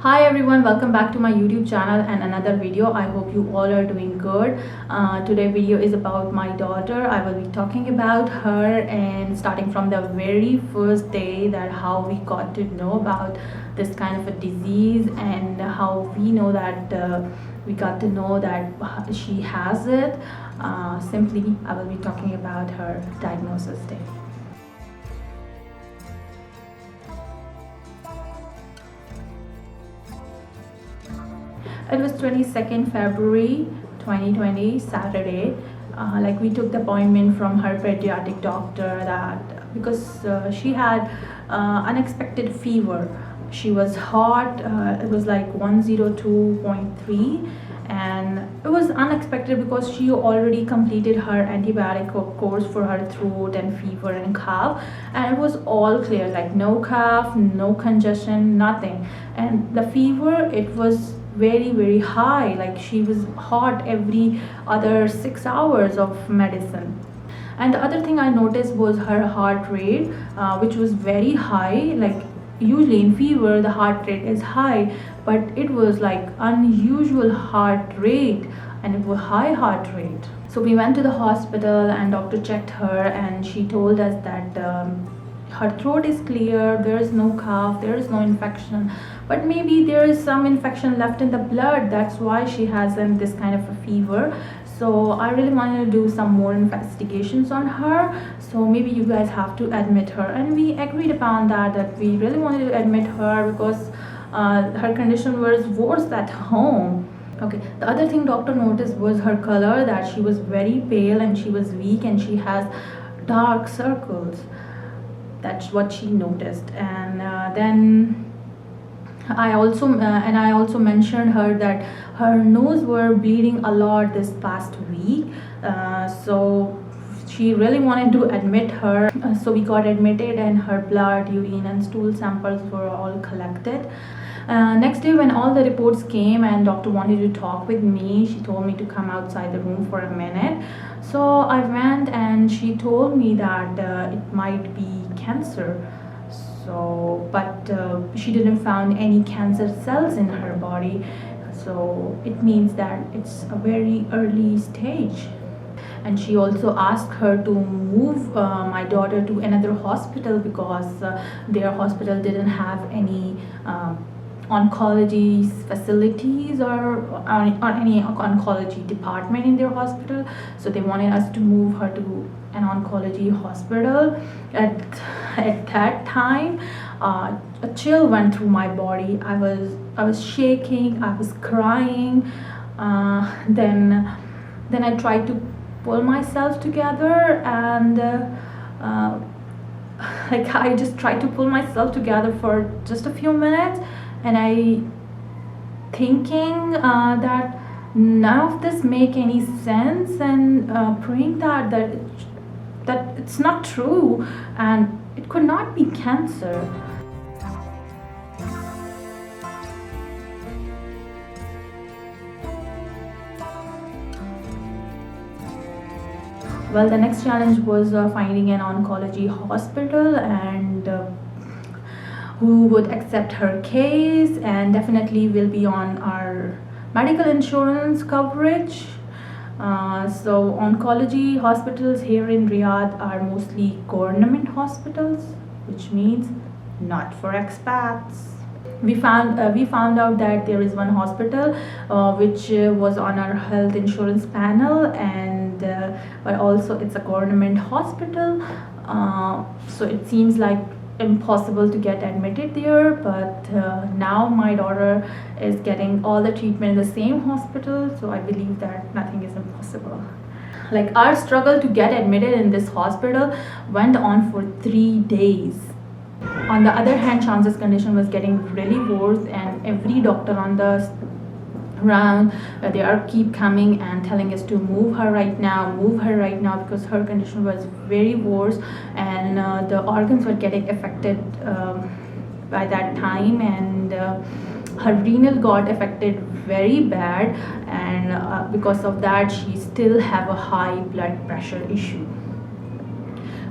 Hi everyone, welcome back to my YouTube channel and another video. I hope you all are doing good. Today video is about my daughter. I will be talking about her and starting from the very first day, that how we got to know about this kind of a disease and how we know that we got to know that she has it. Simply I will be talking about her diagnosis day. It was 22nd February 2020, Saturday. Like we took the appointment from her pediatric doctor that because she had unexpected fever. She was hot. It was like 102.3, and it was unexpected because she already completed her antibiotic course for her throat and fever and cough, and it was all clear, like no cough, no congestion, nothing. And the fever, it was very high, like she was hot every other 6 hours of medicine. And the other thing I noticed was her heart rate, which was very high. Like usually in fever the heart rate is high, but it was like unusual heart rate, and it was high heart rate. So we went to the hospital and doctor checked her, and she told us that her throat is clear, there is no cough, there is no infection, but maybe there is some infection left in the blood, that's why she has this kind of a fever. So I really wanted to do some more investigations on her, so maybe you guys have to admit her. And we agreed upon that we really wanted to admit her because her condition was worse at home. Okay, the other thing doctor noticed was her color, that she was very pale and she was weak and she has dark circles. That's what she noticed. And then I also mentioned her that her nose were bleeding a lot this past week. So she really wanted to admit her. So we got admitted, and her blood, urine, and stool samples were all collected. Next day, when all the reports came and doctor wanted to talk with me, she told me to come outside the room for a minute. So I went, and she told me that it might be cancer. So but she didn't found any cancer cells in her body, so it means that it's a very early stage. And she also asked her to move my daughter to another hospital because their hospital didn't have any oncology facilities or any oncology department in their hospital. So they wanted us to move her to an oncology hospital. At that time, a chill went through my body. I was shaking, I was crying. Then I tried to pull myself together, and like I just tried to pull myself together for just a few minutes, and I thinking that none of this make any sense, and praying that it's not true and it could not be cancer. Well, the next challenge was finding an oncology hospital and who would accept her case and definitely will be on our medical insurance coverage. So oncology hospitals here in Riyadh are mostly government hospitals, which means not for expats. We found out that there is one hospital which was on our health insurance panel, and but also it's a government hospital. So it seems like impossible to get admitted there, but now my daughter is getting all the treatment in the same hospital, so I believe that nothing is impossible. Like our struggle to get admitted in this hospital went on for 3 days. On the other hand, Chance's condition was getting really worse, and every doctor on the round they are keep coming and telling us to move her right now, because her condition was very worse, and the organs were getting affected by that time, and her renal got affected very bad, and because of that she still have a high blood pressure issue.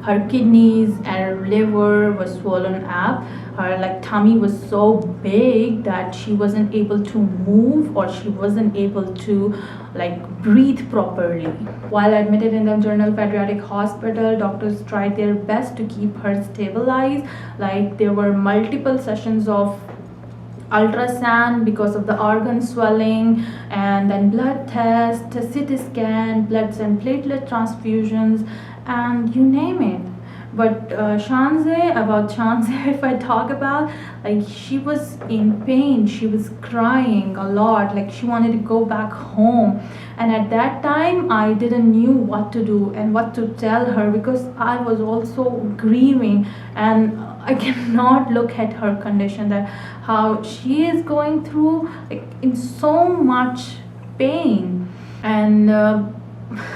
Her kidneys and her liver was swollen up. Her like tummy was so big that she wasn't able to move, or she wasn't able to like breathe properly. While admitted in the General Pediatric Hospital, doctors tried their best to keep her stabilized. Like there were multiple sessions of ultrasound because of the organ swelling, and then blood test, CT scan, bloods and platelet transfusions, and you name it. But about Shanze, if I talk about, like she was in pain, she was crying a lot, like she wanted to go back home. And at that time, I didn't knew what to do and what to tell her, because I was also grieving, and I cannot look at her condition, that how she is going through like in so much pain. And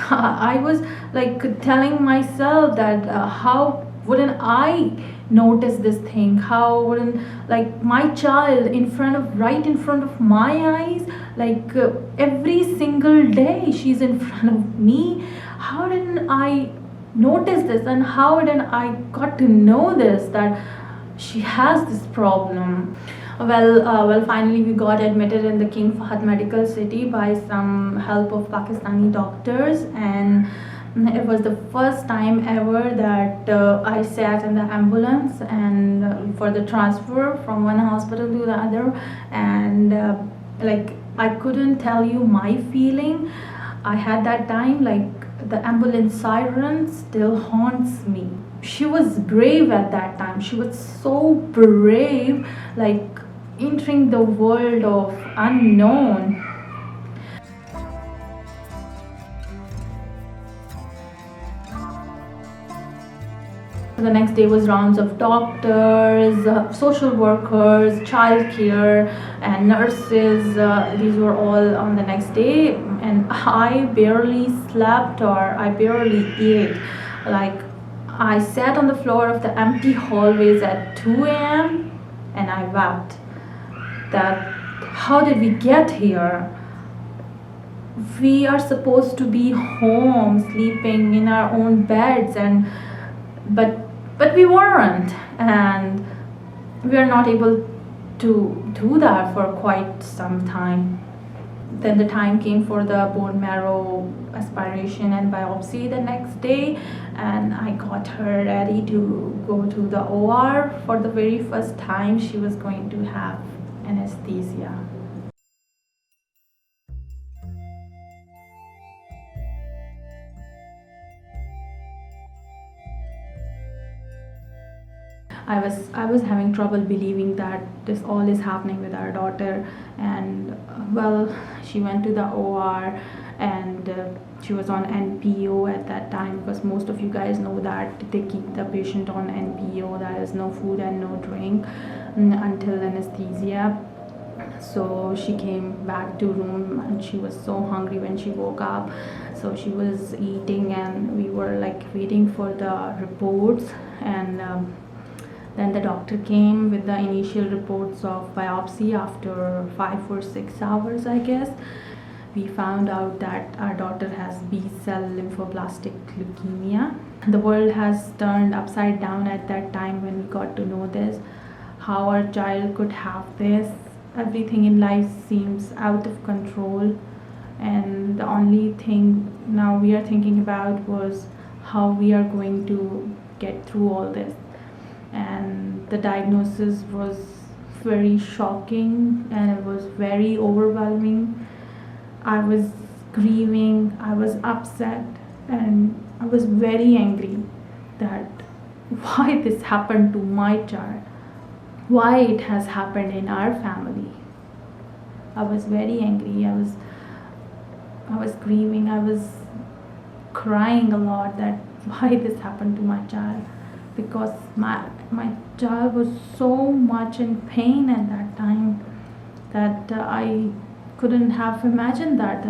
I was like telling myself that how wouldn't I notice this thing? How wouldn't like my child right in front of my eyes, like every single day she's in front of me? How didn't I notice this, and how didn't I got to know this, that she has this problem? Well, finally we got admitted in the King Fahd Medical City by some help of Pakistani doctors, and it was the first time ever that I sat in the ambulance and for the transfer from one hospital to the other, and like I couldn't tell you my feeling I had that time. Like the ambulance siren still haunts me. She was brave at that time. She was so brave, like entering the world of unknown. The next day was rounds of doctors, social workers, childcare, and nurses. These were all on the next day, and I barely slept, or I barely ate. Like I sat on the floor of the empty hallways at 2 a.m. and I wept. That how did we get here? We are supposed to be home, sleeping in our own beds, and but we weren't, and we are not able to do that for quite some time. Then the time came for the bone marrow aspiration and biopsy the next day, and I got her ready to go to the OR. For the very first time, she was going to have anesthesia. I was having trouble believing that this all is happening with our daughter, and well, she went to the OR, and she was on NPO at that time, because most of you guys know that they keep the patient on NPO, that is no food and no drink until anesthesia. So she came back to room, and she was so hungry when she woke up, so she was eating, and we were like waiting for the reports. And then the doctor came with the initial reports of biopsy after 5 or 6 hours, I guess. We found out that our daughter has B-cell lymphoblastic leukemia. The world has turned upside down at that time when we got to know this, how our child could have this. Everything in life seems out of control, and the only thing now we are thinking about was how we are going to get through all this. And the diagnosis was very shocking, and it was very overwhelming. I was grieving, I was upset, and I was very angry that why this happened to my child, why it has happened in our family. I was very angry. I was grieving. I was crying a lot that why this happened to my child, because my child was so much in pain at that time that I couldn't have imagined that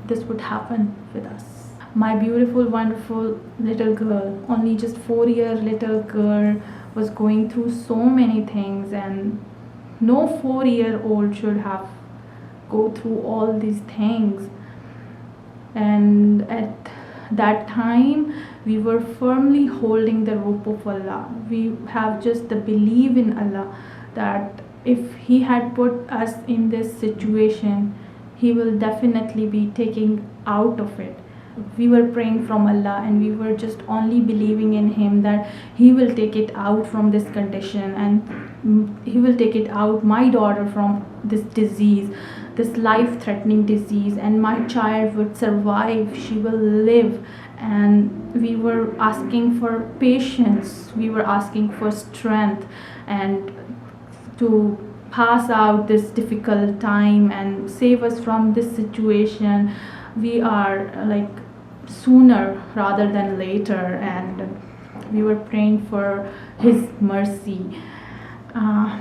this would happen with us. My beautiful, wonderful little girl, only just 4-year little girl, was going through so many things, and no 4-year-old should have go through all these things. And at that time we were firmly holding the rope of Allah. We have just the belief in Allah that if He had put us in this situation, He will definitely be taking out of it. We were praying from Allah and we were just only believing in Him that He will take it out from this condition, and He will take it out, my daughter, from this disease, this life threatening disease, and my child would survive, she will live. And we were asking for patience, we were asking for strength, and to pass out this difficult time and save us from this situation. We are like sooner rather than later, and we were praying for His mercy. uh,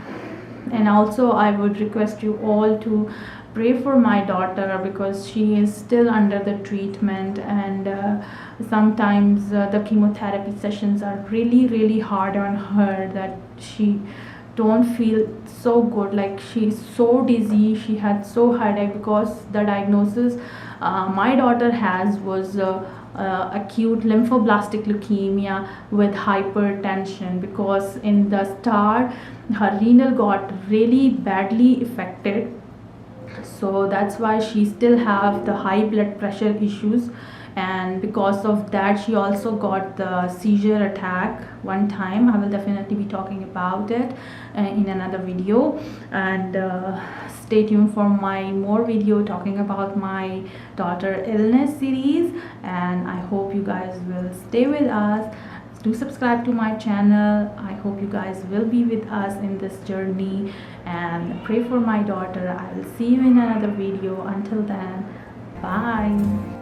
and also I would request you all to pray for my daughter, because she is still under the treatment, and sometimes the chemotherapy sessions are really hard on her, that she don't feel so good, like she's so dizzy, she had so headache, because the diagnosis my daughter has was acute lymphoblastic leukemia with hypertension, because in the start her renal got really badly affected, so that's why she still have the high blood pressure issues. And because of that, she also got the seizure attack one time. I will definitely be talking about it in another video, and stay tuned for my more video talking about my daughter illness series. And I hope you guys will stay with us. Do subscribe to my channel. I hope you guys will be with us in this journey, and pray for my daughter. I will see you in another video. Until then, bye.